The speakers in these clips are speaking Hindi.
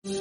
हेलो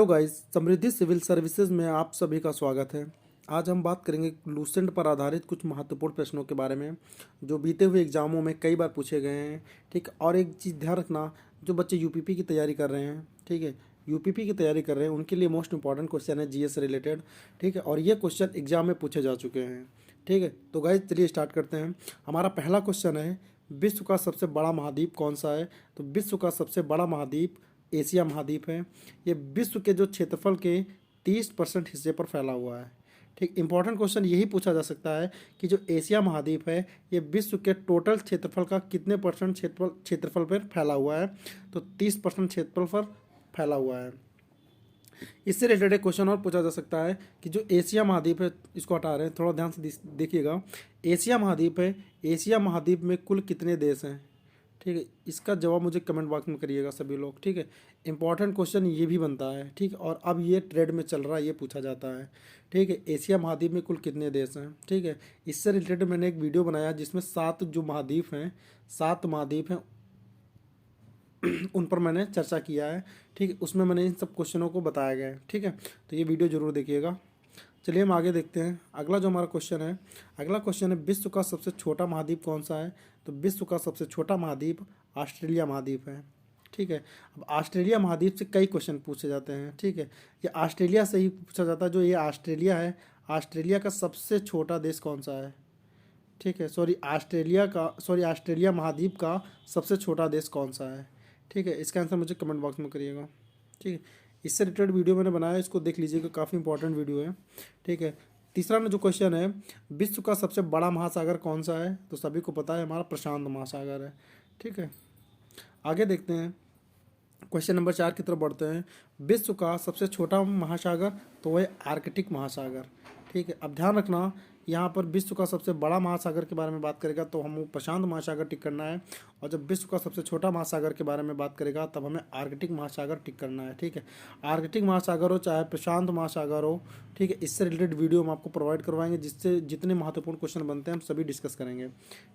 गाइस, समृद्धि सिविल सर्विसेज में आप सभी का स्वागत है। आज हम बात करेंगे लूसेंट पर आधारित कुछ महत्वपूर्ण प्रश्नों के बारे में जो बीते हुए एग्जामों में कई बार पूछे गए हैं। ठीक, और एक चीज़ ध्यान रखना, जो बच्चे यूपीपी की तैयारी कर रहे हैं, ठीक है, यूपीपी की तैयारी कर रहे हैं, उनके लिए मोस्ट इंपॉर्टेंट क्वेश्चन है जीएस से रिलेटेड। ठीक है, और ये क्वेश्चन एग्जाम में पूछे जा चुके हैं। ठीक है, तो गाइस चलिए स्टार्ट करते हैं। हमारा पहला क्वेश्चन है, विश्व का सबसे बड़ा महाद्वीप कौन सा है? तो विश्व का सबसे बड़ा महाद्वीप एशिया महाद्वीप है। ये विश्व के जो क्षेत्रफल के 30% हिस्से पर फैला हुआ है। ठीक, इंपॉर्टेंट क्वेश्चन यही पूछा जा सकता है कि जो एशिया महाद्वीप है ये विश्व के टोटल क्षेत्रफल का कितने परसेंट क्षेत्रफल पर फैला हुआ है? तो 30% क्षेत्रफल पर फैला हुआ है। इससे रिलेटेड क्वेश्चन और पूछा जा सकता है कि जो एशिया महाद्वीप है, इसको हटा रहे हैं, थोड़ा ध्यान से देखिएगा। एशिया महाद्वीप है, एशिया महाद्वीप में कुल कितने देश हैं? ठीक है, इसका जवाब मुझे कमेंट बॉक्स में करिएगा सभी लोग। ठीक है, इंपॉर्टेंट क्वेश्चन ये भी बनता है। ठीक है, और अब ये ट्रेड में चल रहा है, ये पूछा जाता है। ठीक है, एशिया महाद्वीप में कुल कितने देश हैं? ठीक है, इससे रिलेटेड मैंने एक वीडियो बनाया जिसमें 7 जो महाद्वीप हैं, 7 महाद्वीप हैं, उन पर मैंने चर्चा किया है। ठीक है, उसमें मैंने इन सब क्वेश्चनों को बताया गया है। ठीक है, तो ये वीडियो जरूर देखिएगा। चलिए हम आगे देखते हैं। अगला जो हमारा क्वेश्चन है, अगला क्वेश्चन है, विश्व का सबसे छोटा महाद्वीप कौन सा है? तो विश्व का सबसे छोटा महाद्वीप ऑस्ट्रेलिया महाद्वीप है। ठीक है, अब ऑस्ट्रेलिया महाद्वीप से कई क्वेश्चन पूछे जाते हैं। ठीक है, ये ऑस्ट्रेलिया से ही पूछा जाता है। जो ये ऑस्ट्रेलिया है, ऑस्ट्रेलिया का सबसे छोटा देश कौन सा है? ठीक है, ऑस्ट्रेलिया महाद्वीप का सबसे छोटा देश कौन सा है? ठीक है, इसका आंसर मुझे कमेंट बॉक्स में करिएगा। ठीक है, इससे रिलेटेड वीडियो मैंने बनाया, इसको देख लीजिएगा, काफ़ी इंपॉर्टेंट वीडियो है। ठीक है, तीसरा में जो क्वेश्चन है, विश्व का सबसे बड़ा महासागर कौन सा है? तो सभी को पता है, हमारा प्रशांत महासागर है। ठीक है, आगे देखते हैं, क्वेश्चन नंबर 4 की तरफ बढ़ते हैं। विश्व का सबसे छोटा महासागर, तो वह आर्कटिक महासागर। ठीक है, अब ध्यान रखना, यहाँ पर विश्व का सबसे बड़ा महासागर के बारे में बात करेगा तो हमें प्रशांत महासागर टिक करना है, और जब विश्व का सबसे छोटा महासागर के बारे में बात करेगा तब हमें आर्कटिक महासागर टिक करना है। ठीक है, आर्कटिक महासागर हो चाहे प्रशांत महासागर हो, ठीक है, इससे रिलेटेड वीडियो हम आपको प्रोवाइड करवाएंगे, जिससे जितने महत्वपूर्ण क्वेश्चन बनते हैं हम सभी डिस्कस करेंगे।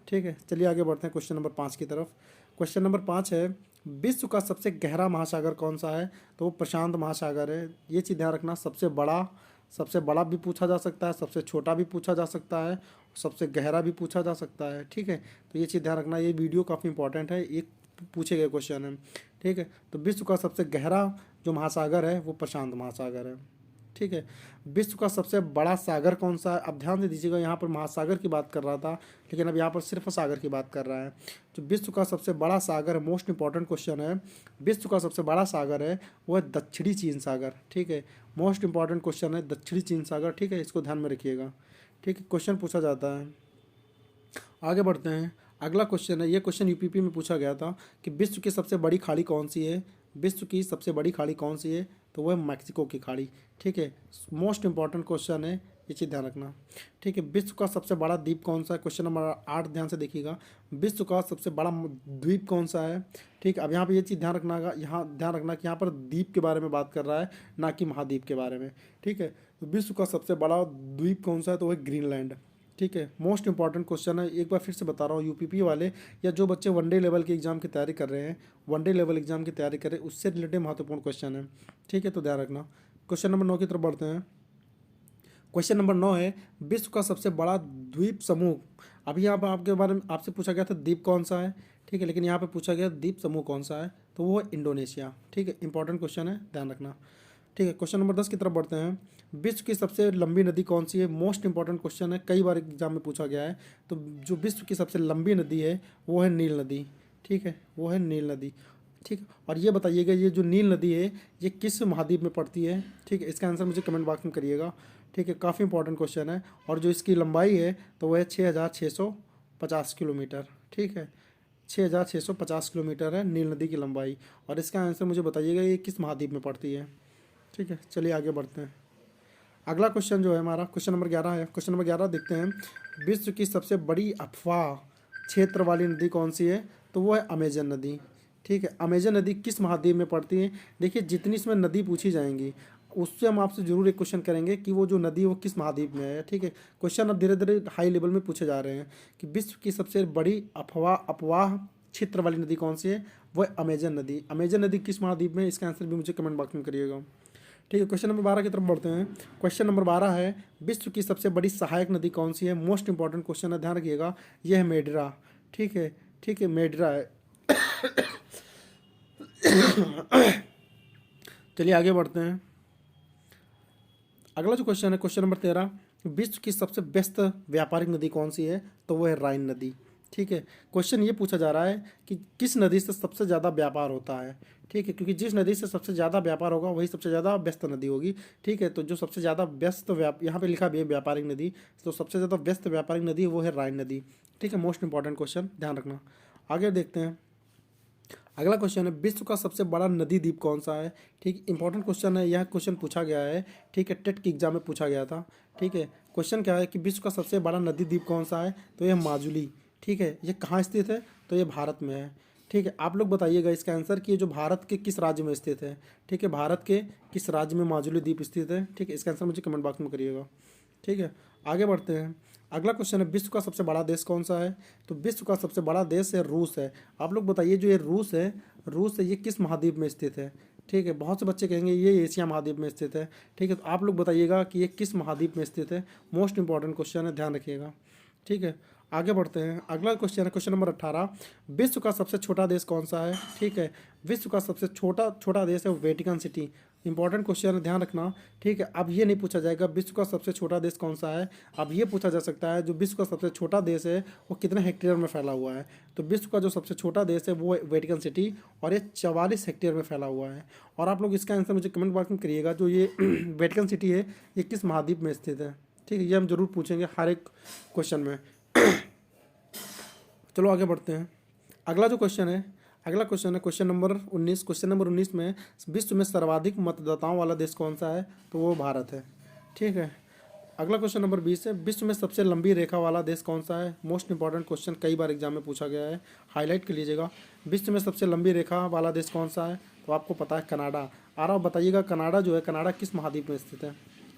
ठीक है, चलिए आगे बढ़ते हैं क्वेश्चन नंबर 5 की तरफ। क्वेश्चन नंबर 5 है, विश्व का सबसे गहरा महासागर कौन सा है? तो वो प्रशांत महासागर है। ये चीज़ ध्यान रखना, सबसे बड़ा भी पूछा जा सकता है, सबसे छोटा भी पूछा जा सकता है, सबसे गहरा भी पूछा जा सकता है। ठीक है, तो ये चीज़ ध्यान रखना, ये वीडियो काफ़ी इंपॉर्टेंट है, एक पूछे गए क्वेश्चन है। ठीक है, तो विश्व का सबसे गहरा जो महासागर है वो प्रशांत महासागर है। ठीक है, विश्व का सबसे बड़ा सागर कौन सा है? अब ध्यान से दीजिएगा, यहाँ पर महासागर की बात कर रहा था, लेकिन अब यहाँ पर सिर्फ सागर की बात कर रहा है। जो विश्व का सबसे बड़ा सागर है, मोस्ट इंपॉर्टेंट क्वेश्चन है, विश्व का सबसे बड़ा सागर है वो है दक्षिणी चीन सागर। ठीक है, मोस्ट इंपॉर्टेंट क्वेश्चन है दक्षिणी चीन सागर। ठीक है, इसको ध्यान में रखिएगा। ठीक है, क्वेश्चन पूछा जाता है। आगे बढ़ते हैं, अगला क्वेश्चन है, ये क्वेश्चन यूपीपी में पूछा गया था कि विश्व की सबसे बड़ी खाड़ी कौन सी है? विश्व की सबसे बड़ी खाड़ी कौन सी है? तो वह मैक्सिको की खाड़ी। ठीक है, मोस्ट इंपॉर्टेंट क्वेश्चन है, ये चीज़ ध्यान रखना। ठीक है, विश्व का सबसे बड़ा द्वीप कौन सा है? क्वेश्चन नंबर 8 ध्यान से देखिएगा, विश्व का सबसे बड़ा द्वीप कौन सा है? ठीक, अब यहाँ पे ये चीज़ ध्यान रखना, यहाँ ध्यान रखना कि यहाँ पर द्वीप के बारे में बात कर रहा है, ना कि महाद्वीप के बारे में। ठीक है, तो विश्व का सबसे बड़ा द्वीप कौन सा है? तो वह ग्रीनलैंड। ठीक है, मोस्ट इंपॉर्टेंट क्वेश्चन है, एक बार फिर से बता रहा हूँ, यूपीपी वाले या जो बच्चे वनडे लेवल के एग्जाम की तैयारी कर रहे हैं, वनडे लेवल एग्जाम की तैयारी कर रहे हैं, उससे रिलेटेड महत्वपूर्ण क्वेश्चन है। ठीक है, तो ध्यान रखना। क्वेश्चन नंबर 9 की तरफ बढ़ते हैं। क्वेश्चन नंबर 9 है, विश्व का सबसे बड़ा द्वीप समूह। अभी यहाँ पर आपके बारे में आपसे पूछा गया था द्वीप कौन सा है, ठीक है, लेकिन यहाँ पे पूछा गया द्वीप समूह कौन सा है, तो वो है इंडोनेशिया। ठीक है, इंपॉर्टेंट क्वेश्चन है, ध्यान रखना। ठीक है, क्वेश्चन नंबर 10 की तरफ बढ़ते हैं। विश्व की सबसे लंबी नदी कौन सी है? मोस्ट इंपॉर्टेंट क्वेश्चन है, कई बार एग्जाम में पूछा गया है। तो जो विश्व की सबसे लंबी नदी है वो है नील नदी। ठीक है, वो है नील नदी। ठीक, और ये बताइएगा, ये जो नील नदी है ये किस महाद्वीप में पड़ती है? ठीक है, इसका आंसर मुझे कमेंट बॉक्स में करिएगा। ठीक है, काफ़ी इंपॉर्टेंट क्वेश्चन है, और जो इसकी लंबाई है तो वह है 6650 किलोमीटर। ठीक है, 6650 किलोमीटर है नील नदी की लंबाई, और इसका आंसर मुझे बताइएगा ये किस महाद्वीप में पड़ती है। ठीक है, चलिए आगे बढ़ते हैं। अगला क्वेश्चन जो है हमारा क्वेश्चन नंबर 11 है। क्वेश्चन नंबर 11 देखते हैं, विश्व की सबसे बड़ी अफवाह क्षेत्र वाली नदी कौन सी है? तो वो है अमेजन नदी। ठीक है, अमेजन नदी किस महाद्वीप में पड़ती है? देखिए, जितनी इसमें नदी पूछी जाएंगी, उससे हम आपसे जरूर एक क्वेश्चन करेंगे कि वो जो नदी है वो किस महाद्वीप में है। ठीक है, क्वेश्चन अब धीरे धीरे हाई लेवल में पूछे जा रहे हैं कि विश्व की सबसे बड़ी अपवाह क्षेत्र वाली नदी कौन सी है, वो है अमेजन नदी। अमेजन नदी किस महाद्वीप में है, इसका आंसर भी मुझे कमेंट बॉक्स में करिएगा। ठीक है, क्वेश्चन नंबर 12 की तरफ बढ़ते हैं। क्वेश्चन नंबर 12 है विश्व की सबसे बड़ी सहायक नदी कौन सी है। मोस्ट इंपॉर्टेंट क्वेश्चन है, ध्यान रखिएगा, यह है मेडरा। ठीक है, ठीक है, मेडरा है। चलिए आगे बढ़ते हैं। अगला जो क्वेश्चन है क्वेश्चन नंबर 13, विश्व की सबसे व्यस्त व्यापारिक नदी कौन सी है, तो वो है राइन नदी। ठीक है, क्वेश्चन ये पूछा जा रहा है कि किस नदी से सबसे ज़्यादा व्यापार होता है। ठीक है, क्योंकि जिस नदी से सबसे ज़्यादा व्यापार होगा वही सबसे ज़्यादा व्यस्त नदी होगी। ठीक है, तो जो सबसे ज़्यादा व्यस्त यहाँ पे लिखा भी है व्यापारिक नदी, तो सबसे ज़्यादा व्यस्त व्यापारिक नदी वो है राइन नदी। ठीक है, मोस्ट इंपॉर्टेंट क्वेश्चन, ध्यान रखना। आगे देखते हैं। अगला क्वेश्चन है विश्व का सबसे बड़ा नदी द्वीप कौन सा है। ठीक, इंपॉर्टेंट क्वेश्चन है, यह क्वेश्चन पूछा गया है। ठीक है, टेट की एग्जाम में पूछा गया था। ठीक है, क्वेश्चन क्या है कि विश्व का सबसे बड़ा नदी द्वीप कौन सा है, तो यह माजुली। ठीक है, ये कहाँ स्थित है, तो ये भारत में है। ठीक है, आप लोग बताइएगा इसका आंसर कि ये जो भारत के किस राज्य में स्थित है। ठीक है, भारत के किस राज्य में माजुली द्वीप स्थित है। ठीक है, इसका आंसर मुझे कमेंट बॉक्स में करिएगा। ठीक है, आगे बढ़ते हैं। अगला क्वेश्चन है विश्व का सबसे बड़ा देश कौन सा है, तो विश्व का सबसे बड़ा देश है रूस है। आप लोग बताइए जो ये रूस है ये किस महाद्वीप में स्थित है। ठीक है, बहुत से बच्चे कहेंगे ये एशिया महाद्वीप में स्थित है। ठीक है, तो आप लोग बताइएगा कि ये किस महाद्वीप में स्थित है। मोस्ट इंपॉर्टेंट क्वेश्चन है, ध्यान रखिएगा। ठीक है, आगे बढ़ते हैं। अगला क्वेश्चन है क्वेश्चन नंबर 18, विश्व का सबसे छोटा देश कौन सा है। ठीक है, विश्व का सबसे छोटा देश है वेटिकन सिटी। इंपॉर्टेंट क्वेश्चन है, ध्यान रखना। ठीक है, अब ये नहीं पूछा जाएगा विश्व का सबसे छोटा देश कौन सा है, अब ये पूछा जा सकता है जो विश्व का सबसे छोटा देश है वो कितने हेक्टेयर में फैला हुआ है। तो विश्व का जो सबसे छोटा देश है वो है वेटिकन सिटी और ये 44 हेक्टेयर में फैला हुआ है। और आप लोग इसका आंसर मुझे कमेंट बॉक्स में करिएगा जो ये वेटिकन सिटी है ये किस महाद्वीप में स्थित है। ठीक है, ये हम जरूर पूछेंगे हर एक क्वेश्चन में। चलो आगे बढ़ते हैं। अगला क्वेश्चन है क्वेश्चन नंबर 19। क्वेश्चन नंबर 19 में विश्व में सर्वाधिक मतदाताओं वाला देश कौन सा है, तो वो भारत है। ठीक है, अगला क्वेश्चन नंबर 20 है विश्व में सबसे लंबी रेखा वाला देश कौन सा है। मोस्ट इंपॉर्टेंट क्वेश्चन, कई बार एग्जाम में पूछा गया है, हाईलाइट कर लीजिएगा। विश्व में सबसे लंबी रेखा वाला देश कौन सा है, तो आपको पता है कनाडा। आ रहा बताइएगा कनाडा जो है, कनाडा किस महाद्वीप में स्थित है,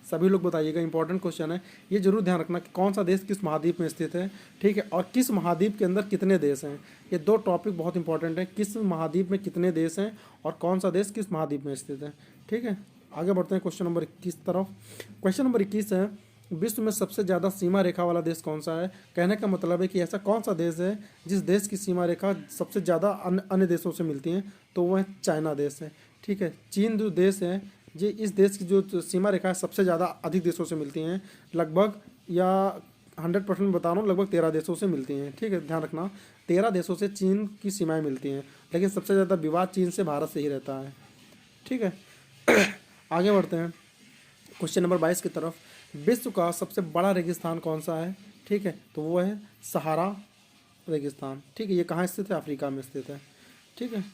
सभी लोग बताइएगा। इंपॉर्टेंट क्वेश्चन है, ये जरूर ध्यान रखना कि कौन सा देश किस महाद्वीप में स्थित है। ठीक है, और किस महाद्वीप के अंदर कितने देश हैं, ये दो टॉपिक बहुत इंपॉर्टेंट है, किस महाद्वीप में कितने देश हैं और कौन सा देश किस महाद्वीप में स्थित है। ठीक है, आगे बढ़ते हैं क्वेश्चन नंबर 21 तरफ। क्वेश्चन नंबर 21 है विश्व में सबसे ज़्यादा सीमा रेखा वाला देश कौन सा है। कहने का मतलब है कि ऐसा कौन सा देश है जिस देश की सीमा रेखा सबसे ज़्यादा अन्य देशों से मिलती हैं, तो वह चाइना देश है। ठीक है, चीन जो देश है ये इस देश की जो सीमा रेखा है सबसे ज़्यादा अधिक देशों से मिलती हैं, लगभग या 100% बता रहा हूँ, लगभग 13 देशों से मिलती हैं। ठीक है, ध्यान रखना 13 देशों से चीन की सीमाएं मिलती हैं, लेकिन सबसे ज़्यादा विवाद चीन से भारत से ही रहता है। ठीक है, आगे बढ़ते हैं क्वेश्चन नंबर 22 की तरफ। विश्व का सबसे बड़ा रेगिस्तान कौन सा है। ठीक है, तो वो है सहारा रेगिस्तान। ठीक है, ये कहाँ स्थित है, अफ्रीका में स्थित है। ठीक है,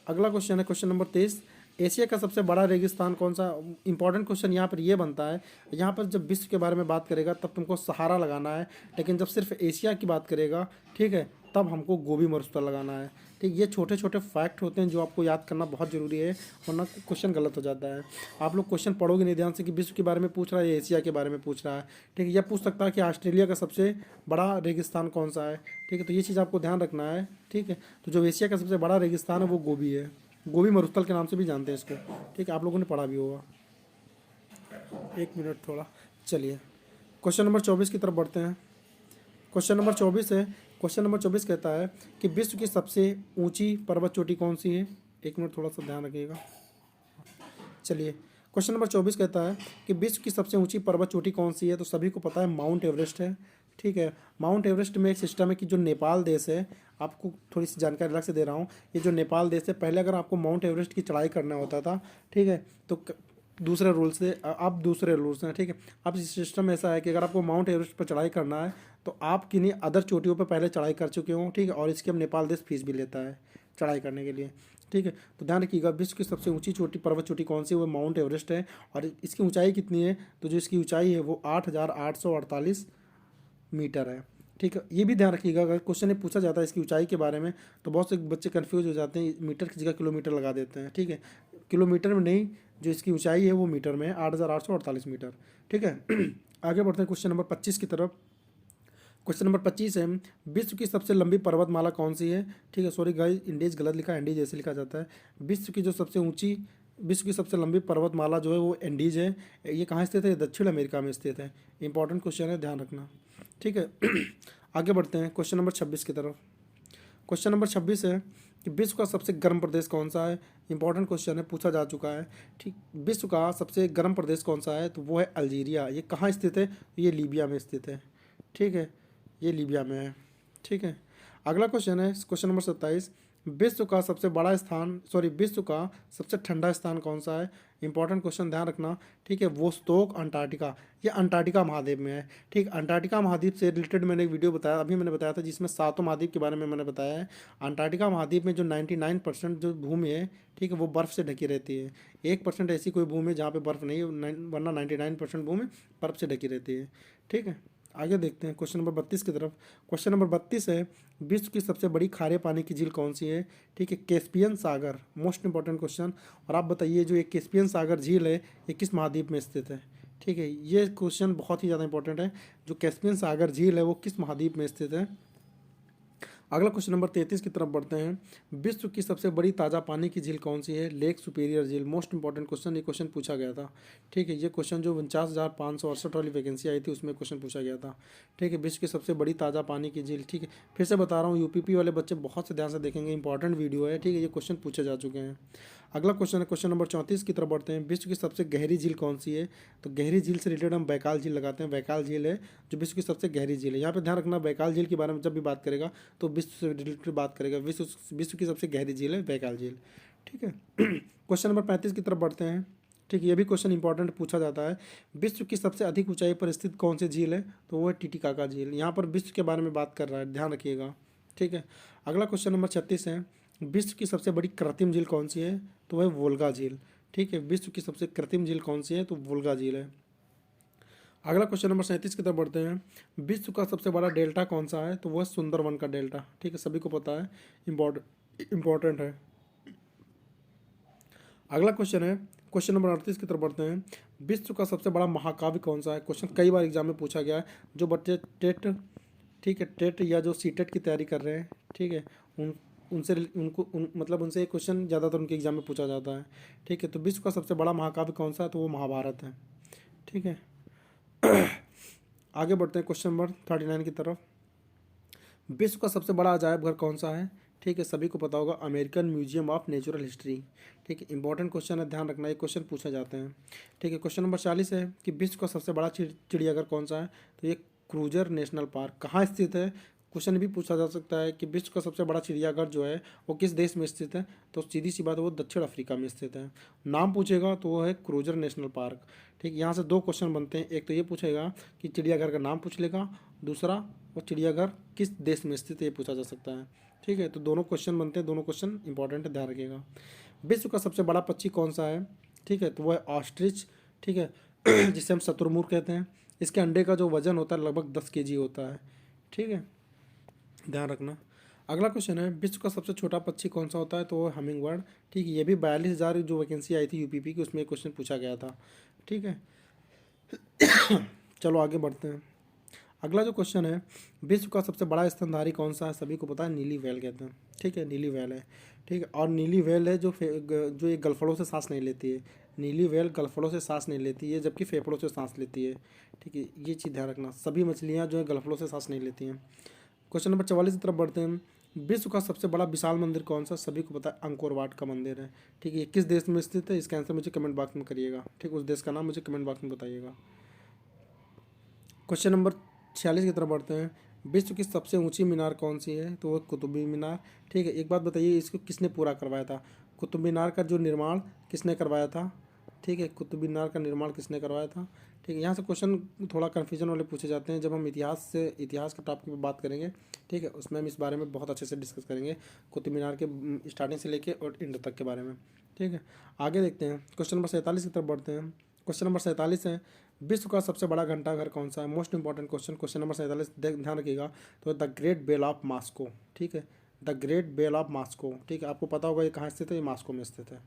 अगला क्वेश्चन है क्वेश्चन नंबर 23, एशिया का सबसे बड़ा रेगिस्तान कौन सा। इंपॉर्टेंट क्वेश्चन यहाँ पर ये बनता है, यहाँ पर जब विश्व के बारे में बात करेगा तब तुमको सहारा लगाना है, लेकिन जब सिर्फ एशिया की बात करेगा, ठीक है, तब हमको गोबी मरुस्थल लगाना है। ठीक, ये छोटे छोटे फैक्ट होते हैं जो आपको याद करना बहुत ज़रूरी है, वरना क्वेश्चन गलत हो जाता है। आप लोग क्वेश्चन पढ़ोगे नहीं ध्यान से कि विश्व के बारे में पूछ रहा है या एशिया के बारे में पूछ रहा है। ठीक है, यह पूछ सकता है कि ऑस्ट्रेलिया का सबसे बड़ा रेगिस्तान कौन सा है। ठीक है, तो ये चीज़ आपको ध्यान रखना है। ठीक है, तो जो एशिया का सबसे बड़ा रेगिस्तान है वो गोबी है, गोबी मरुस्थल के नाम से भी जानते हैं इसको। ठीक है, आप लोगों ने पढ़ा भी होगा। एक मिनट थोड़ा, चलिए क्वेश्चन नंबर 24 की तरफ बढ़ते हैं। क्वेश्चन नंबर 24 है, क्वेश्चन नंबर 24 कहता है कि विश्व की सबसे ऊंची पर्वत चोटी कौन सी है। एक मिनट थोड़ा सा ध्यान रखिएगा। चलिए क्वेश्चन नंबर 24 कहता है कि विश्व की सबसे ऊंची पर्वत चोटी कौन सी है, तो सभी को पता है माउंट एवरेस्ट है। ठीक है, माउंट एवरेस्ट में एक सिस्टम है कि जो नेपाल देश है, आपको थोड़ी सी जानकारी अलग से दे रहा हूँ, ये जो नेपाल देश है, पहले अगर आपको माउंट एवरेस्ट की चढ़ाई करना होता था, ठीक है, तो दूसरे रूल्स से अब दूसरे रूल्स हैं। ठीक है, अब सिस्टम ऐसा है कि अगर आपको माउंट एवरेस्ट पर चढ़ाई करना है तो आप किन्हीं अदर चोटियों पर पहले चढ़ाई कर चुके हों। ठीक है, और इसके अब नेपाल देश फीस भी लेता है चढ़ाई करने के लिए। ठीक है, तो ध्यान रखिएगा विश्व की सबसे ऊंची चोटी पर्वत चोटी कौन सी है, वो माउंट एवरेस्ट है। और इसकी ऊंचाई कितनी है, तो जो इसकी ऊंचाई है वो 8,848 मीटर है। ठीक है, ये भी ध्यान रखिएगा अगर क्वेश्चन में पूछा जाता है इसकी ऊंचाई के बारे में तो बहुत से बच्चे कंफ्यूज हो जाते हैं, मीटर की जगह किलोमीटर लगा देते हैं। ठीक है, किलोमीटर में नहीं, जो इसकी ऊंचाई है वो मीटर में है, 8,848 मीटर। ठीक है। आगे बढ़ते हैं क्वेश्चन नंबर 25 की तरफ। क्वेश्चन नंबर 25 है, विश्व की सबसे लंबी पर्वतमाला कौन सी है? ठीक है, सॉरी गाइस, इंडीज गलत लिखा है, एंडीज जैसे लिखा जाता है। विश्व की सबसे लंबी पर्वतमाला जो है वो एंडीज है। ये कहाँ स्थित है? ये दक्षिण अमेरिका में स्थित है। इंपॉर्टेंट क्वेश्चन है, ध्यान रखना। ठीक है। आगे बढ़ते हैं क्वेश्चन नंबर 26 की तरफ। क्वेश्चन नंबर 26 है कि विश्व का सबसे गर्म प्रदेश कौन सा है? इंपॉर्टेंट क्वेश्चन है, पूछा जा चुका है। ठीक, विश्व का सबसे गर्म प्रदेश कौन सा है? तो वो है अल्जीरिया। ये कहाँ स्थित है? ये लीबिया में स्थित है। ठीक है, ये लीबिया में है। ठीक है। अगला क्वेश्चन है क्वेश्चन नंबर 27, विश्व का सबसे ठंडा स्थान कौन सा है? इंपॉर्टेंट क्वेश्चन, ध्यान रखना। ठीक है, वोस्तोक अंटार्कटिका, ये अंटार्कटिका महाद्वीप में है। ठीक, अंटार्कटिका महाद्वीप से रिलेटेड मैंने एक वीडियो बताया, अभी मैंने बताया था, जिसमें 7 महाद्वीप के बारे में मैंने बताया है। अंटार्कटिका महाद्वीप में जो 99% जो भूमि है, ठीक है, वो बर्फ़ से ढकी रहती है। 1% ऐसी कोई भूमि है जहाँ पे बर्फ़ नहीं है, वरना 99% भूमि बर्फ़ से ढकी रहती है। ठीक है। आगे देखते हैं क्वेश्चन नंबर 32 की तरफ। क्वेश्चन नंबर 32 है, विश्व की सबसे बड़ी खारे पानी की झील कौन सी है? ठीक है, कैस्पियन सागर। Most important question. और आप बताइए, जो ये कैस्पियन सागर झील है, ये किस महाद्वीप में स्थित है? ठीक है, ये क्वेश्चन बहुत ही ज़्यादा इंपॉर्टेंट है। जो कैस्पियन सागर झील है वो किस महाद्वीप में स्थित है? अगला क्वेश्चन नंबर 33 की तरफ बढ़ते हैं। विश्व की सबसे बड़ी ताज़ा पानी की झील कौन सी है? लेक सुपीरियर झील। मोस्ट इंपॉर्टेंट क्वेश्चन, ये क्वेश्चन पूछा गया था। ठीक है, ये क्वेश्चन जो 49,568 वाली वैकेंसी आई थी उसमें क्वेश्चन पूछा गया था। ठीक है, विश्व की सबसे बड़ी ताज़ा पानी की झील। ठीक है, फिर से बता रहा हूँ, यूपीपी वाले बच्चे बहुत से ध्यान से देखेंगे, इंपॉर्टेंट वीडियो है। ठीक है, ये क्वेश्चन पूछे जा चुके हैं। अगला क्वेश्चन है क्वेश्चन नंबर 34 की तरफ बढ़ते हैं। विश्व की सबसे गहरी झील कौन सी है? तो गहरी झील से रिलेटेड हम बैकाल झील लगाते हैं। बैकाल झील है जो विश्व की सबसे गहरी झील है। यहाँ पे ध्यान रखना, बैकाल झील के बारे में जब भी बात करेगा तो विश्व से रिलेटेड बात करेगा। विश्व की सबसे गहरी झील है बैकाल झील। ठीक है। क्वेश्चन नंबर 35 की तरफ बढ़ते हैं। ठीक है, ये भी क्वेश्चन इंपॉर्टेंट पूछा जाता है। विश्व की सबसे अधिक ऊंचाई पर स्थित कौन सी झील है? तो वो है टिटिकाका झील। यहाँ पर विश्व के बारे में बात कर रहा है, ध्यान रखिएगा। ठीक है। अगला क्वेश्चन नंबर 36 है, विश्व की सबसे बड़ी कृत्रिम झील कौन सी है? तो वह वोल्गा झील। ठीक है, विश्व की सबसे कृत्रिम झील कौन सी है? तो वोल्गा झील है। अगला क्वेश्चन नंबर 37 की तरफ बढ़ते हैं। विश्व का सबसे बड़ा डेल्टा कौन सा है? तो वह सुंदरवन का डेल्टा। ठीक है, सभी को पता है, इम्पोर्टेंट है। अगला क्वेश्चन है क्वेश्चन नंबर 38 की तरफ बढ़ते हैं। विश्व का सबसे बड़ा महाकाव्य कौन सा है? क्वेश्चन कई बार एग्जाम में पूछा गया है। जो बच्चे टेट, ठीक है, टेट या जो सीटेट की तैयारी कर रहे हैं, ठीक है, मतलब उनसे एक क्वेश्चन ज़्यादातर उनके एग्जाम में पूछा जाता है। ठीक है, तो विश्व का सबसे बड़ा महाकाव्य कौन सा है? तो वो महाभारत है। ठीक है। आगे बढ़ते हैं क्वेश्चन नंबर 39 की तरफ। विश्व का सबसे बड़ा अजायब घर कौन सा है? ठीक है, सभी को पता होगा, American museum of natural history. ठीक है, इंपॉर्टेंट क्वेश्चन है, ध्यान रखना, ये क्वेश्चन पूछे जाते हैं। ठीक है, क्वेश्चन नंबर 40 है कि विश्व का सबसे बड़ा चिड़ियाघर कौन सा है? तो ये क्रूजर नेशनल पार्क। कहाँ स्थित है? क्वेश्चन भी पूछा जा सकता है कि विश्व का सबसे बड़ा चिड़ियाघर जो है वो किस देश में स्थित है? तो सीधी सी बात है, वो दक्षिण अफ्रीका में स्थित है। नाम पूछेगा तो वो है क्रूजर नेशनल पार्क। ठीक, यहाँ से 2 क्वेश्चन बनते हैं। एक तो ये पूछेगा कि चिड़ियाघर का नाम पूछ लेगा, दूसरा वो चिड़ियाघर किस देश में स्थित है, ये पूछा जा सकता है। ठीक है, तो दोनों क्वेश्चन बनते हैं, दोनों क्वेश्चन इंपॉर्टेंट है, ध्यान रखिएगा। विश्व का सबसे बड़ा पक्षी कौन सा है? ठीक है, तो वो है ऑस्ट्रिच। ठीक है, जिसे हम शतुरमुर्ग कहते हैं। इसके अंडे का जो वजन होता है लगभग 10 kg होता है। ठीक है, ध्यान रखना। अगला क्वेश्चन है, विश्व का सबसे छोटा पक्षी कौन सा होता है? तो वो हमिंग बर्ड। ठीक है, ये भी 42,000 जो वैकेंसी आई थी यूपीपी की, उसमें क्वेश्चन पूछा गया था। ठीक है। चलो आगे बढ़ते हैं। अगला जो क्वेश्चन है, विश्व का सबसे बड़ा स्तनधारी कौन सा है? सभी को पता है, नीली व्हेल कहते हैं। ठीक है, नीली व्हेल है। ठीक है, और नीली व्हेल है जो ये गलफड़ों से सांस नहीं लेती है। नीली व्हेल गलफड़ों से सांस नहीं लेती है, जबकि फेफड़ों से सांस लेती है। ठीक है, ये चीज़ ध्यान रखना, सभी मछलियाँ जो है गलफड़ों से सांस नहीं लेती हैं। क्वेश्चन नंबर 44 की तरफ बढ़ते हैं। विश्व का सबसे बड़ा विशाल मंदिर कौन सा? सभी को पता है, अंकोर वाट का मंदिर है। ठीक है, ये किस देश में स्थित है? इसका आंसर मुझे कमेंट बॉक्स में करिएगा। ठीक, उस देश का नाम मुझे कमेंट बॉक्स में बताइएगा। क्वेश्चन नंबर 46 की तरफ बढ़ते हैं। विश्व की सबसे ऊंची मीनार कौन सी है? तो वो कुतुबी मीनार। ठीक है, एक बात बताइए, इसको किसने पूरा करवाया था? कुतुब मीनार का जो निर्माण किसने करवाया था? ठीक है, कुतुब मीनार का निर्माण किसने करवाया था? ठीक है, यहाँ से क्वेश्चन थोड़ा कन्फ्यूजन वाले पूछे जाते हैं। जब हम इतिहास के टॉपिक पर बात करेंगे, ठीक है, उसमें हम इस बारे में बहुत अच्छे से डिस्कस करेंगे, कुतुब मीनार के स्टार्टिंग से लेके और एंड तक के बारे में। ठीक है, आगे देखते हैं। क्वेश्चन नंबर 47 की तरफ बढ़ते हैं। क्वेश्चन नंबर 47 है, विश्व का सबसे बड़ा घंटाघर कौन सा है? Most important question, question number 47, ध्यान रखिएगा। तो the great bell of Moscow. ठीक है, the great bell of Moscow. ठीक है, आपको पता होगा ये कहाँ स्थित है, ये मॉस्को में स्थित है।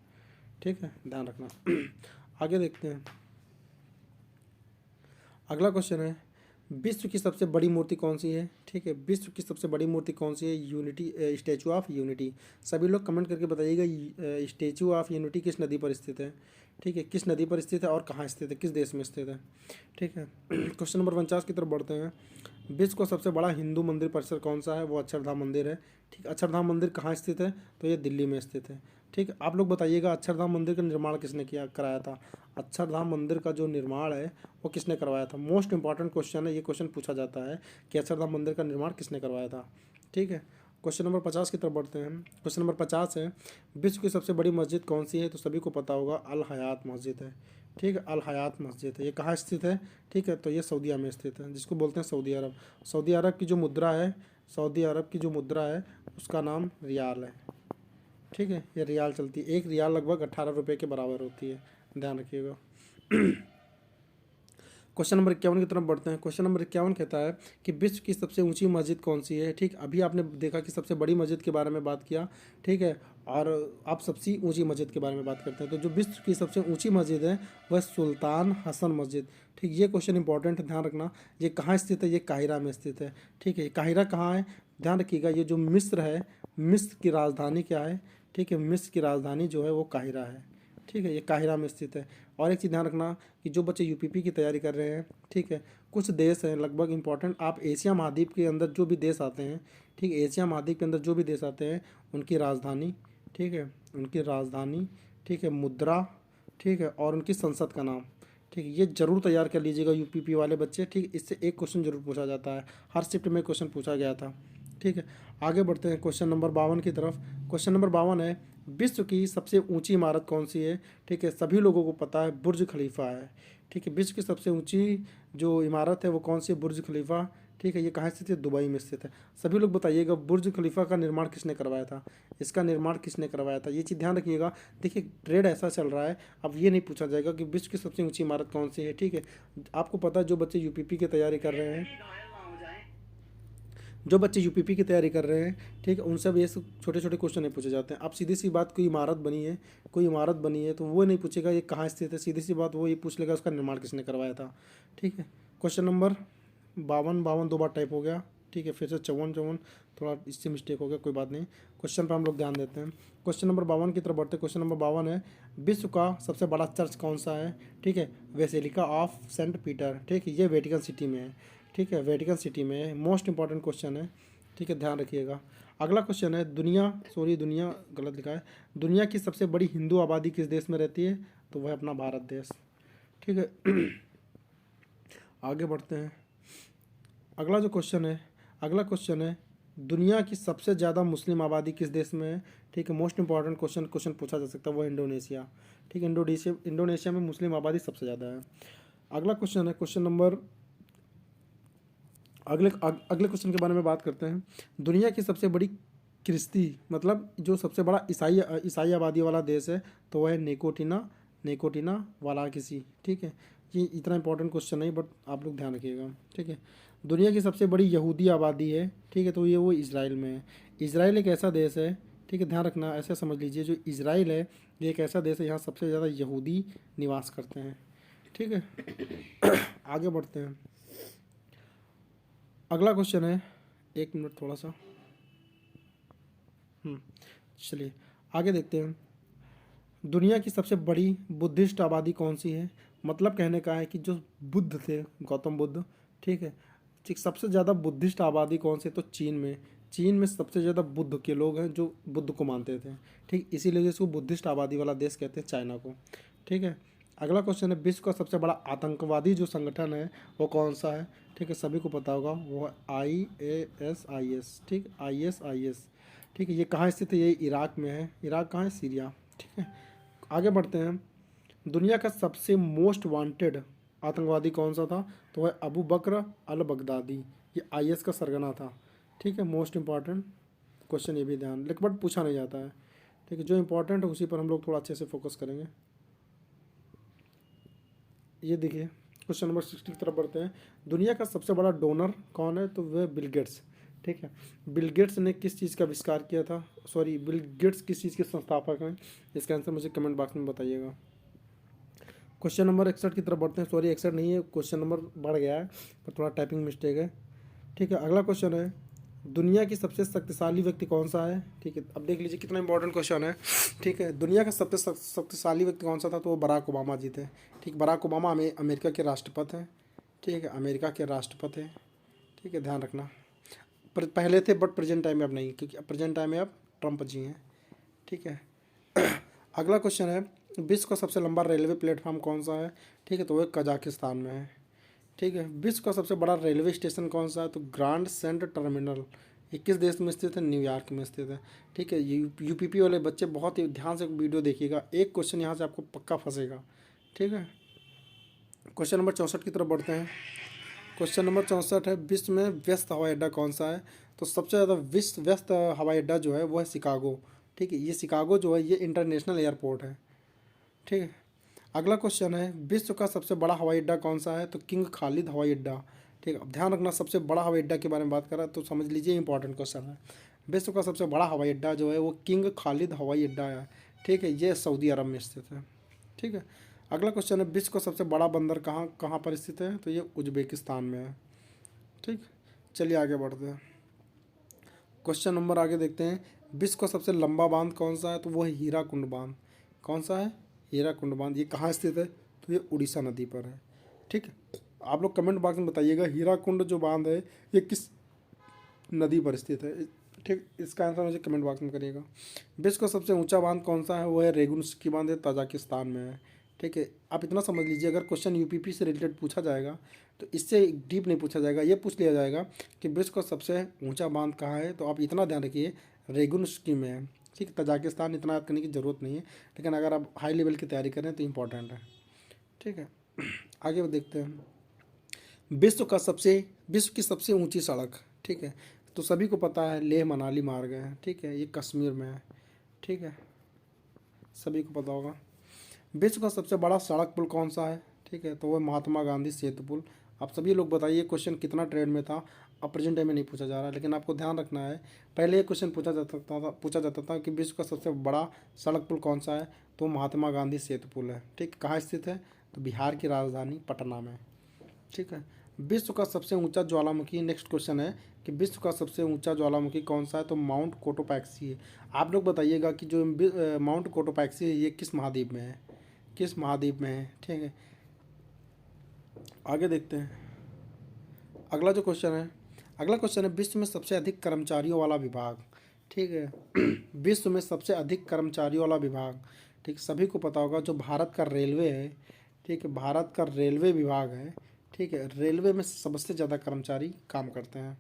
ठीक है, ध्यान रखना। आगे देखते हैं। अगला क्वेश्चन है, विश्व की सबसे बड़ी मूर्ति कौन सी है? ठीक है, विश्व की सबसे बड़ी मूर्ति कौन सी है? Unity, statue of unity. सभी लोग कमेंट करके बताइएगा स्टैचू ऑफ यूनिटी किस नदी पर स्थित है? ठीक है, किस नदी पर स्थित है और कहाँ स्थित है, किस देश में स्थित है? ठीक है। क्वेश्चन नंबर 49 की तरफ बढ़ते हैं। विश्व का सबसे बड़ा हिंदू मंदिर परिसर कौन सा है? वो अक्षरधाम मंदिर है। ठीक, अक्षरधाम मंदिर कहाँ स्थित है? तो ये दिल्ली में स्थित है। ठीक, आप लोग बताइएगा अक्षरधाम मंदिर का निर्माण किसने किया कराया था? अक्षरधाम मंदिर का जो निर्माण है वो किसने करवाया था? मोस्ट इंपॉर्टेंट क्वेश्चन है, ये क्वेश्चन पूछा जाता है कि अक्षरधाम मंदिर का निर्माण किसने करवाया था। ठीक है, क्वेश्चन नंबर 50 की तरफ बढ़ते हैं। क्वेश्चन नंबर 50 है, विश्व की सबसे बड़ी मस्जिद कौन सी है? तो सभी को पता होगा अल हयात मस्जिद है। ठीक है, अल हयात मस्जिद है। ये कहाँ स्थित है? ठीक है, तो ये सऊदीया में स्थित है, जिसको बोलते हैं सऊदी अरब। सऊदी अरब की जो मुद्रा है, सऊदी अरब की जो मुद्रा है उसका नाम रियाल है। ठीक है, ये रियाल चलती है। एक रियाल लगभग 18 रुपये के बराबर होती है, ध्यान रखिएगा। क्वेश्चन नंबर 51 की तरफ बढ़ते हैं। क्वेश्चन नंबर 51 कहता है कि विश्व की सबसे ऊंची मस्जिद कौन सी है? ठीक, अभी आपने देखा कि सबसे बड़ी मस्जिद के बारे में बात किया। ठीक है, और आप सबसे ऊंची मस्जिद के बारे में बात करते हैं। तो जो विश्व की सबसे ऊंची मस्जिद है वह सुल्तान हसन मस्जिद। ठीक, ये क्वेश्चन इंपॉर्टेंट है, ध्यान रखना। ये कहाँ स्थित है? ये काहिरा में स्थित है। ठीक है, काहिरा कहाँ है? ध्यान रखिएगा, ये जो मिस्र है, मिस्र की राजधानी क्या है? ठीक है, मिस्र की राजधानी जो है वो काहिरा है। ठीक है, ये काहिरा में स्थित है। और एक चीज़ ध्यान रखना कि जो बच्चे यूपीपी की तैयारी कर रहे हैं, ठीक है, कुछ देश हैं लगभग इंपॉर्टेंट, आप एशिया महाद्वीप के अंदर जो भी देश आते हैं, ठीक है, एशिया महाद्वीप के अंदर जो भी देश आते हैं उनकी राजधानी, ठीक है, उनकी राजधानी, ठीक है, मुद्रा, ठीक है, और उनकी संसद का नाम, ठीक है, ये जरूर तैयार कर लीजिएगा यूपीपी वाले बच्चे। ठीक, इससे एक क्वेश्चन जरूर पूछा जाता है, हर शिफ्ट में क्वेश्चन पूछा गया था। ठीक है, आगे बढ़ते हैं क्वेश्चन नंबर 52 की तरफ। क्वेश्चन नंबर 52 है, विश्व की सबसे ऊंची इमारत कौन सी है? ठीक है, सभी लोगों को पता है बुर्ज खलीफा है। ठीक है, विश्व की सबसे ऊंची जो इमारत है वो कौन सी है? बुर्ज खलीफा। ठीक है, ये कहाँ स्थित है? दुबई में स्थित है। सभी लोग बताइएगा बुर्ज खलीफा का निर्माण किसने करवाया था? इसका निर्माण किसने करवाया था? ये चीज़ ध्यान रखिएगा। देखिए ट्रेड ऐसा चल रहा है, अब ये नहीं पूछा जाएगा कि विश्व की सबसे ऊंची इमारत कौन सी है। ठीक है, आपको पता है जो बच्चे यूपीपी की तैयारी कर रहे हैं, जो बच्चे यूपीपी की तैयारी कर रहे हैं, ठीक है, उनसे भी ये छोटे छोटे क्वेश्चन नहीं पूछे जाते हैं। अब सीधी सी बात, कोई इमारत बनी है, कोई इमारत बनी है तो वो नहीं पूछेगा ये कहाँ स्थित है, सीधी सी बात वो ये पूछ लेगा उसका निर्माण किसने करवाया था। ठीक है, क्वेश्चन नंबर 52 52 दो बार टाइप हो गया। ठीक है, फिर से 54 54 थोड़ा इससे मिस्टेक हो गया, कोई बात नहीं। क्वेश्चन पर हम लोग ध्यान देते हैं। क्वेश्चन नंबर 52 की तरफ बढ़ते हैं। क्वेश्चन नंबर 52 है, विश्व का सबसे बड़ा चर्च कौन सा है? ठीक है, बेसिलिका ऑफ सेंट पीटर। ठीक है, ये वेटिकन सिटी में है। ठीक है, वेटिकन सिटी में है। मोस्ट इंपॉर्टेंट क्वेश्चन है। ठीक है, ध्यान रखिएगा। अगला क्वेश्चन है, दुनिया गलत लिखा है, दुनिया की सबसे बड़ी हिंदू आबादी किस देश में रहती है? तो वह अपना भारत देश। ठीक है, आगे बढ़ते हैं। अगला जो क्वेश्चन है, अगला क्वेश्चन है, दुनिया की सबसे ज़्यादा मुस्लिम आबादी किस देश में है? ठीक है, मोस्ट इंपॉर्टेंट क्वेश्चन पूछा जा सकता है, वो इंडोनेशिया। ठीक है, इंडोनेशिया में मुस्लिम आबादी सबसे ज़्यादा है। अगला क्वेश्चन है, क्वेश्चन नंबर अगले क्वेश्चन के बारे में बात करते हैं। दुनिया की सबसे बड़ी क्रिस्ती, मतलब जो सबसे बड़ा ईसाई आबादी वाला देश है तो वह है नेकोटिना वाला किसी। ठीक है, ये इतना इंपॉर्टेंट क्वेश्चन नहीं, बट आप लोग ध्यान रखिएगा। ठीक है, दुनिया की सबसे बड़ी यहूदी आबादी है, ठीक है, तो ये वो इजराइल में है। इजराइल एक ऐसा देश है, ठीक है, ध्यान रखना, ऐसे समझ लीजिए जो इजराइल है ये एक ऐसा देश है यहाँ सबसे ज़्यादा यहूदी निवास करते हैं। ठीक है, आगे बढ़ते हैं। अगला क्वेश्चन है, एक मिनट थोड़ा सा, चलिए आगे देखते हैं। दुनिया की सबसे बड़ी बुद्धिस्ट आबादी कौन सी है? मतलब कहने का है कि जो बुद्ध थे, गौतम बुद्ध, ठीक है, ठीक, सबसे ज़्यादा बुद्धिस्ट आबादी कौन सी? तो चीन में सबसे ज़्यादा बुद्ध के लोग हैं जो बुद्ध को मानते थे। ठीक, इसीलिए इसको बुद्धिस्ट आबादी वाला देश कहते हैं चाइना को। ठीक है, अगला क्वेश्चन है, विश्व का सबसे बड़ा आतंकवादी जो संगठन है वो कौन सा है? ठीक है, सभी को पता होगा वो है ISIS। ठीक, ISIS। ठीक है, ये कहाँ स्थित है? ये इराक में है। इराक कहाँ है? सीरिया। ठीक है, आगे बढ़ते हैं। दुनिया का सबसे मोस्ट वांटेड आतंकवादी कौन सा था? तो वह अबू बकर अल बगदादी, ये IS का सरगना था। ठीक है, मोस्ट इंपॉर्टेंट क्वेश्चन, ये भी ध्यान, लेकिन बट पूछा नहीं जाता है। ठीक है, जो इंपॉर्टेंट है उसी पर हम लोग थोड़ा अच्छे से फोकस करेंगे। ये देखिए क्वेश्चन नंबर 60 की तरफ बढ़ते हैं। दुनिया का सबसे बड़ा डोनर कौन है? तो वह बिल गेट्स। ठीक है। बिल गेट्स ने किस चीज़ का आविष्कार किया था, सॉरी बिल गेट्स किस चीज़ के संस्थापक हैं, इसका आंसर मुझे कमेंट बॉक्स में बताइएगा। क्वेश्चन नंबर 61 की तरफ बढ़ते हैं, सॉरी 61 नहीं है, क्वेश्चन नंबर बढ़ गया है पर थोड़ा टाइपिंग मिस्टेक है। ठीक है, अगला क्वेश्चन है दुनिया की सबसे शक्तिशाली व्यक्ति कौन सा है। ठीक है, अब देख लीजिए कितना इंपॉर्टेंट क्वेश्चन है। ठीक है, दुनिया का सबसे शक्तिशाली व्यक्ति कौन सा था, तो वो बराक ओबामा जी थे। ठीक, बराक ओबामा अमेरिका के राष्ट्रपति हैं। ठीक है, अमेरिका के राष्ट्रपति हैं। ठीक है, ध्यान रखना, पहले थे बट प्रेजेंट टाइम में अब नहीं, क्योंकि प्रेजेंट टाइम में अब ट्रंप जी हैं। ठीक है। अगला क्वेश्चन है विश्व का सबसे लंबा रेलवे प्लेटफॉर्म कौन सा है। ठीक है, तो वो कजाकिस्तान में है। ठीक है, विश्व का सबसे बड़ा रेलवे स्टेशन कौन सा है, तो ग्रांड सेंट टर्मिनल, ये किस देश में स्थित है, न्यूयॉर्क में स्थित है। ठीक है, यूपीपी वाले बच्चे बहुत ही ध्यान से वीडियो देखिएगा, एक क्वेश्चन यहाँ से आपको पक्का फंसेगा। ठीक है, क्वेश्चन नंबर 64 की तरफ बढ़ते हैं। क्वेश्चन नंबर 64 है विश्व में व्यस्त हवाई अड्डा कौन सा है, तो सबसे ज़्यादा विश्व व्यस्त हवाई अड्डा जो है वो है शिकागो। ठीक है, ये शिकागो जो है ये इंटरनेशनल एयरपोर्ट है। ठीक है, अगला क्वेश्चन है विश्व का सबसे बड़ा हवाई अड्डा कौन सा है, तो किंग खालिद हवाई अड्डा। ठीक है, अब ध्यान रखना सबसे बड़ा हवाई अड्डा के बारे में बात करा तो समझ लीजिए इंपॉर्टेंट क्वेश्चन है। विश्व का सबसे बड़ा हवाई अड्डा जो है वो किंग खालिद हवाई अड्डा है। ठीक है, ये सऊदी अरब में स्थित है। ठीक है, अगला क्वेश्चन है विश्व का सबसे बड़ा बंदर कहाँ कहाँ पर स्थित है, तो ये उज्बेकिस्तान में है। ठीक, चलिए आगे बढ़ते हैं। क्वेश्चन नंबर आगे देखते हैं विश्व का सबसे लंबा बांध कौन सा है, तो वो है हीराकुंड बांध। कौन सा है, हीराकुंड बांध। ये कहाँ स्थित है, तो ये उड़ीसा नदी पर है। ठीक है, आप लोग कमेंट बॉक्स में बताइएगा हीराकुंड जो बांध है ये किस नदी पर स्थित है। ठीक, इसका आंसर मुझे कमेंट बॉक्स में करिएगा। विश्व का सबसे ऊंचा बांध कौन सा है, वो है रेगुनस्की बांध, है ताजिकिस्तान में है। ठीक है, आप इतना समझ लीजिए अगर क्वेश्चन यूपीपी से रिलेटेड पूछा जाएगा तो इससे डीप नहीं पूछा जाएगा, ये पूछ लिया जाएगा कि विश्व का सबसे ऊंचा बांध कहाँ है, तो आप इतना ध्यान रखिए रेगुनस्की में है। ठीक, ताजिकिस्तान इतना याद करने की ज़रूरत नहीं है, लेकिन अगर आप हाई लेवल की तैयारी करें तो इम्पॉर्टेंट है। ठीक है, आगे देखते हैं विश्व की सबसे ऊंची सड़क। ठीक है, तो सभी को पता है लेह मनाली मार्ग है। ठीक है, ये कश्मीर में है। ठीक है, सभी को पता होगा। विश्व का सबसे बड़ा सड़क पुल कौन सा है, ठीक है, तो वह महात्मा गांधी सेतु पुल। आप सभी लोग बताइए क्वेश्चन कितना ट्रेंड में था, अब प्रेजेंट टाइम में नहीं पूछा जा रहा, लेकिन आपको ध्यान रखना है पहले ये क्वेश्चन पूछा जाता था कि विश्व का सबसे बड़ा सड़क पुल कौन सा है, तो महात्मा गांधी सेतु पुल है। ठीक, कहाँ स्थित है, तो बिहार की राजधानी पटना में। ठीक है, विश्व का सबसे ऊंचा ज्वालामुखी, नेक्स्ट क्वेश्चन है कि विश्व का सबसे ऊंचा ज्वालामुखी कौन सा है, तो माउंट कोटोपैक्सी है। आप लोग बताइएगा कि जो माउंट कोटोपैक्सी है ये किस महाद्वीप में है, किस महाद्वीप में है। ठीक है, आगे देखते हैं। अगला क्वेश्चन है विश्व में सबसे अधिक कर्मचारियों वाला विभाग। ठीक है, विश्व में सबसे अधिक कर्मचारियों वाला विभाग। ठीक, सभी को पता होगा जो भारत का रेलवे है। ठीक है, भारत का रेलवे विभाग है। ठीक है, रेलवे में सबसे ज़्यादा कर्मचारी काम करते हैं।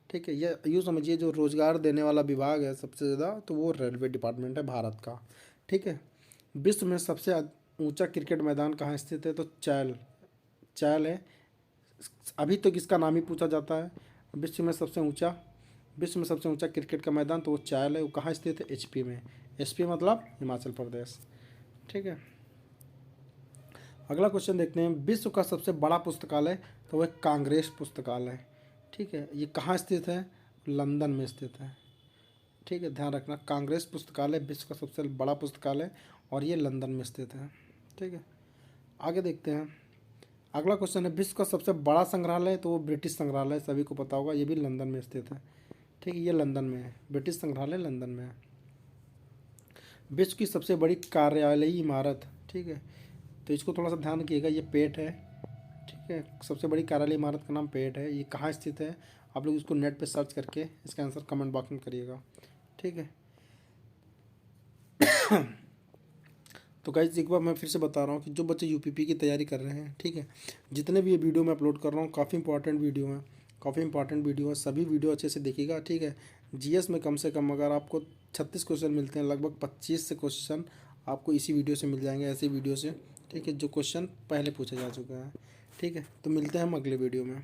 ठीक है, ये यूँ समझिए जो रोज़गार देने वाला विभाग है सबसे ज़्यादा, तो वो रेलवे डिपार्टमेंट है भारत का। ठीक है, विश्व में सबसे ऊंचा क्रिकेट मैदान कहाँ स्थित है, तो चैल है। अभी तो किसका नाम ही पूछा जाता है विश्व में सबसे ऊंचा क्रिकेट का मैदान, तो वो चैल है। वो कहाँ स्थित है, एचपी में। एचपी मतलब हिमाचल प्रदेश। ठीक है, अगला क्वेश्चन देखते हैं विश्व का सबसे बड़ा पुस्तकालय, तो वह कांग्रेस पुस्तकालय। ठीक है, ये कहाँ स्थित है, लंदन में स्थित है। ठीक है, ध्यान रखना कांग्रेस पुस्तकालय विश्व का सबसे बड़ा पुस्तकालय और ये लंदन में स्थित है। ठीक है, आगे देखते हैं। अगला क्वेश्चन है विश्व का सबसे बड़ा संग्रहालय, तो वो ब्रिटिश संग्रहालय, सभी को पता होगा, ये भी लंदन में स्थित है। ठीक है, ये लंदन में है, ब्रिटिश संग्रहालय लंदन में है। विश्व की सबसे बड़ी कार्यालयीय इमारत। ठीक है, तो इसको थोड़ा सा ध्यान रखिएगा, ये पेट है। ठीक है, सबसे बड़ी कार्यालय इमारत का नाम पेट है। ये कहाँ स्थित है, आप लोग इसको नेट पे सर्च करके इसका आंसर कमेंट बॉक्स में करिएगा। ठीक है, तो गाइस एक बार मैं फिर से बता रहा हूँ कि जो बच्चे यूपीपी की तैयारी कर रहे हैं, ठीक है, जितने भी ये वीडियो मैं अपलोड कर रहा हूँ काफ़ी इंपॉर्टेंट वीडियो है, सभी वीडियो अच्छे से देखिएगा। ठीक है, जीएस में कम से कम अगर आपको 36 क्वेश्चन मिलते हैं, लगभग 25 से क्वेश्चन आपको इसी वीडियो से मिल जाएंगे, ऐसे वीडियो से। ठीक है, जो क्वेश्चन पहले पूछे जा चुके हैं। ठीक है, तो मिलते हैं हम अगले वीडियो में।